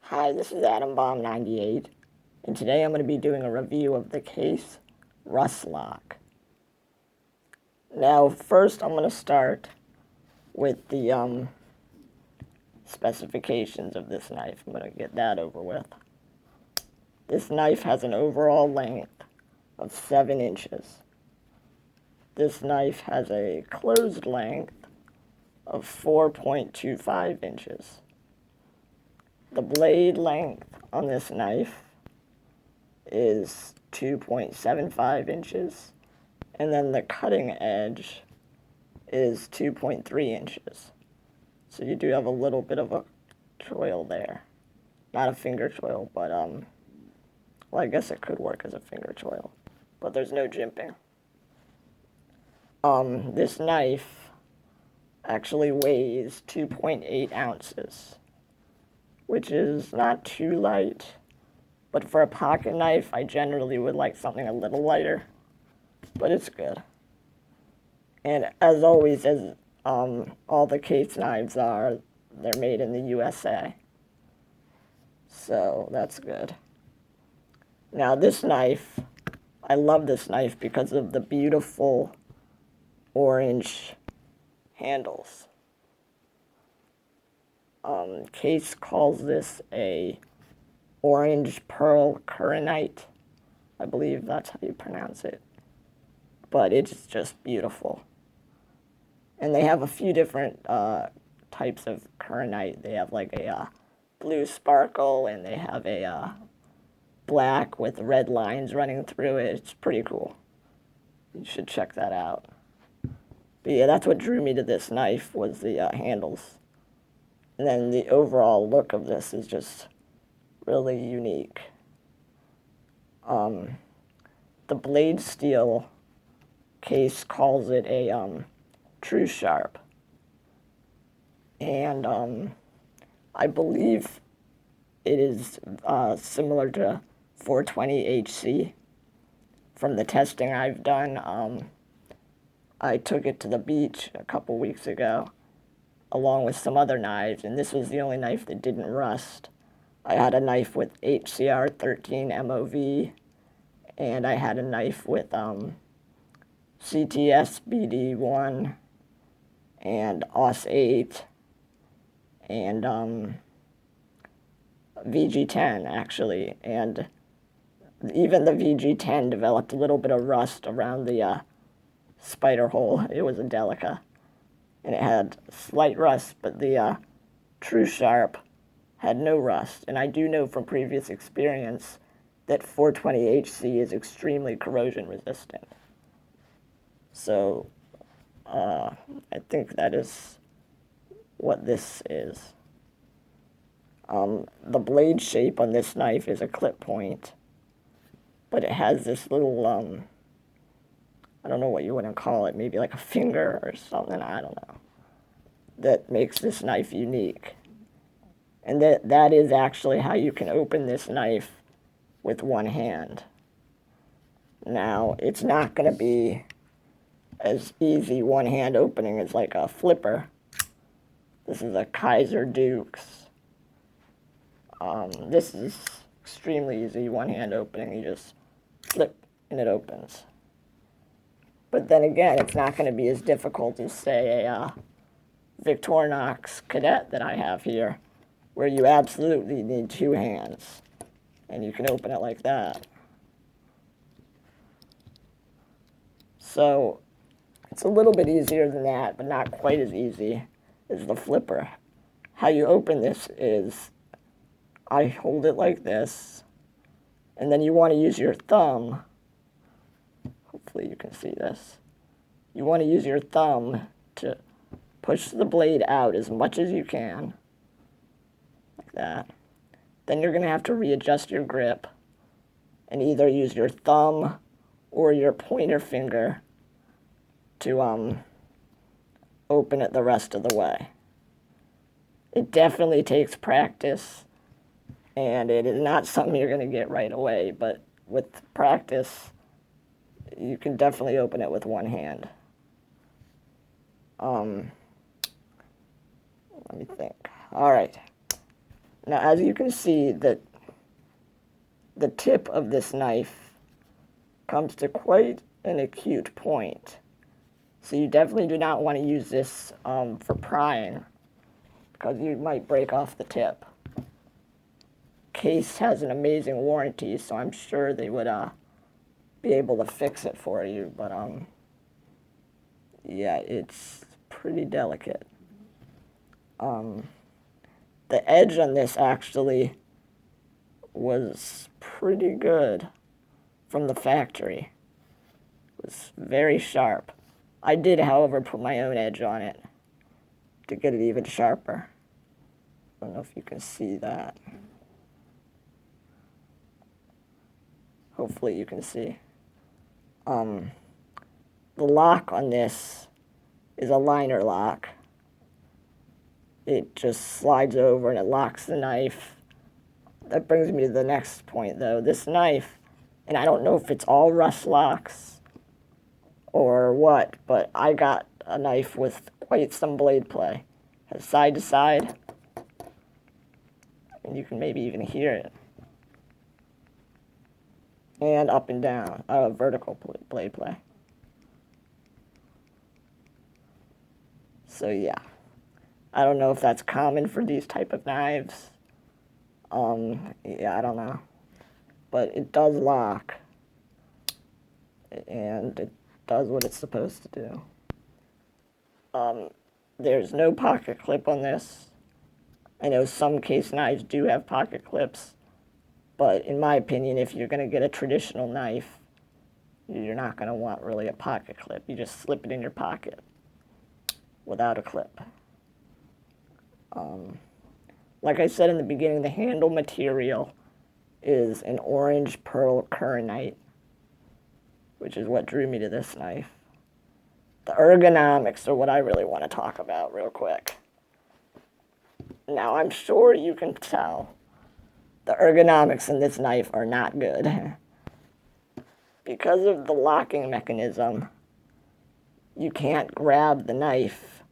Hi, this is AtomBomb98, and today I'm going to be doing a review of the Case Russlock. Now, first I'm going to start with the specifications of this knife. I'm going to get that over with. This knife has an overall length of 7 inches. This knife has a closed length of 4.25 inches. The blade length on this knife is 2.75 inches, and then the cutting edge is 2.3 inches. So you do have a little bit of a choil there. Not a finger choil, but, well, I guess it could work as a finger choil, but there's no jimping. This knife actually weighs 2.8 ounces, which is not too light, but for a pocket knife, I generally would like something a little lighter, but it's good. And as always, as all the Case knives are, they're made in the USA. So that's good. Now this knife, I love this knife because of the beautiful orange handles. Case calls this a orange pearl kirinite. I believe that's how you pronounce it. But it's just beautiful. And they have a few different types of kirinite. They have like a blue sparkle, and they have a black with red lines running through it. It's pretty cool. You should check that out. But yeah, that's what drew me to this knife, was the handles. And then the overall look of this is just really unique. The blade steel, Case calls it a true sharp. And I believe it is similar to 420HC. From the testing I've done, I took it to the beach a couple weeks ago, along with some other knives, and this was the only knife that didn't rust. I had a knife with HCR 13 MOV, and I had a knife with CTS BD1 and OS 8 and VG10 actually, and even the VG10 developed a little bit of rust around the spider hole. It was a Delica, and it had slight rust, but the True Sharp had no rust. And I do know from previous experience that 420HC is extremely corrosion resistant. So I think that is what this is. The blade shape on this knife is a clip point, but it has this little, I don't know what you want to call it, maybe like a finger or something, I don't know, that makes this knife unique. And that is actually how you can open this knife with one hand. Now, it's not going to be as easy one-hand opening as like a flipper. This is a Kaiser Dukes. This is extremely easy one-hand opening. You just flip and it opens. But then again, it's not going to be as difficult as, say, a Victorinox Cadet that I have here, where you absolutely need 2 hands, and you can open it like that. So it's a little bit easier than that, but not quite as easy as the flipper. How you open this is, I hold it like this, and then you want to use your thumb. Hopefully you can see this. You want to use your thumb to push the blade out as much as you can, like that. Then you're going to have to readjust your grip and either use your thumb or your pointer finger to open it the rest of the way. It definitely takes practice, and it is not something you're going to get right away, but with practice, you can definitely open it with one hand. Let me think. All right. Now, as you can see, the tip of this knife comes to quite an acute point. So you definitely do not want to use this for prying, because you might break off the tip. Case has an amazing warranty, so I'm sure they would be able to fix it for you, but yeah, it's pretty delicate. The edge on this actually was pretty good from the factory. It was very sharp. I did, however, put my own edge on it to get it even sharper. I don't know if you can see that. Hopefully you can see. The lock on this is a liner lock. It just slides over and it locks the knife. That brings me to the next point, though. This knife, and I don't know if it's all Russlocks or what, but I got a knife with quite some blade play. It has side to side, and you can maybe even hear it. And up and down, vertical blade play. So yeah, I don't know if that's common for these type of knives. Yeah, I don't know, but it does lock, and it does what it's supposed to do. There's no pocket clip on this. I know some case knives do have pocket clips, but in my opinion, if you're going to get a traditional knife, you're not going to want really a pocket clip. You just slip it in your pocket without a clip. Like I said in the beginning, the handle material is an orange pearl kirinite, which is what drew me to this knife. The ergonomics are what I really want to talk about real quick. Now, I'm sure you can tell the ergonomics in this knife are not good. Because of the locking mechanism, you can't grab the knife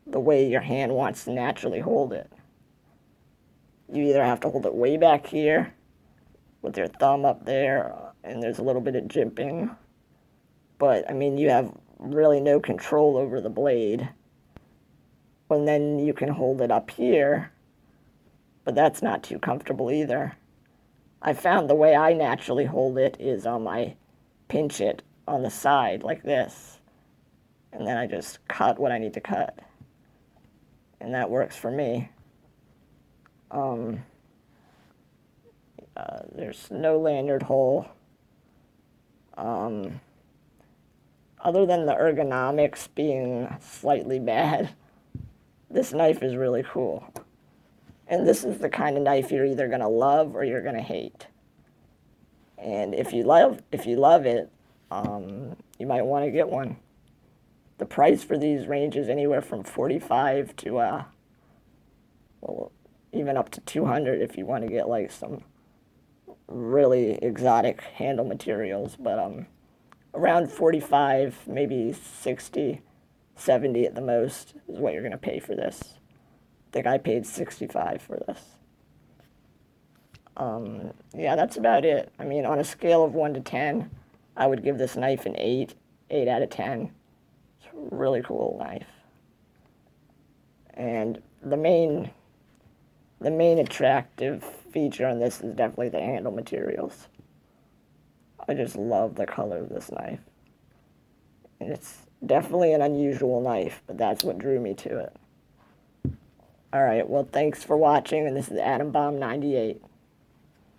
the way your hand wants to naturally hold it. You either have to hold it way back here with your thumb up there, and there's a little bit of jimping. But, I mean, you have really no control over the blade. And then you can hold it up here, but that's not too comfortable either. I found the way I naturally hold it is I pinch it on the side like this, and then I just cut what I need to cut. And that works for me. There's no lanyard hole. Other than the ergonomics being slightly bad, this knife is really cool. And this is the kind of knife you're either going to love or you're going to hate. And if you love it, you might want to get one. The price for these ranges anywhere from $45 to well, even up to $200 if you want to get like some really exotic handle materials. But around $45, maybe $60, $70 at the most is what you're going to pay for this. I think I paid $65 for this. Yeah, that's about it. I mean, on a scale of 1 to 10, I would give this knife an 8 out of 10. It's a really cool knife. And the main attractive feature on this is definitely the handle materials. I just love the color of this knife. And it's definitely an unusual knife, but that's what drew me to it. All right, well, thanks for watching, and this is Atom Bomb 98.